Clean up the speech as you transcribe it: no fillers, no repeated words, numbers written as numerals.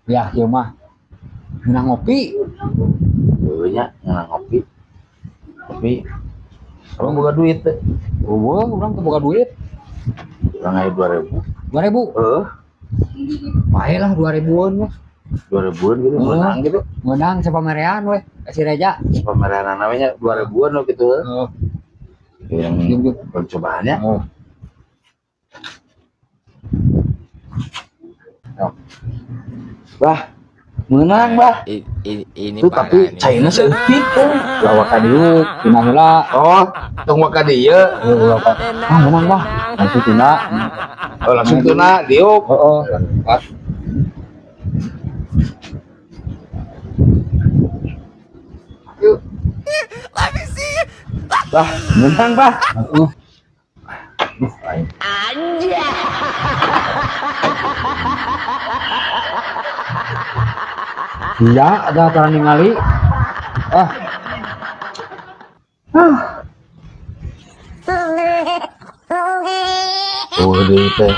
Ya, ieu mah menang ngopi. Heuh nya ngopi. Tapi abang boga duit teh. Urang teu boga duit. Urang aya 2000. 2000. Heeh. Bae lah 2000-an mah. 2000-an gitu menang gitu. Menang sapamerean we. Si Reja. Pameran namanya 2000-an lo gitu. Heeh. Yang percobaannya. Oh. Bah, menang bah. Ini Tuh tapi China seeutik tuh. Lawa ka dieu, tina heula. Oh, tong maka dia. Menang bah. Langsung tina. Oh, langsung tuna diuk. Heeh. Yuk. Bah, menang bah. Heeh. aja. Iya, ada aturan ningali. Ah. Oh, dia teh.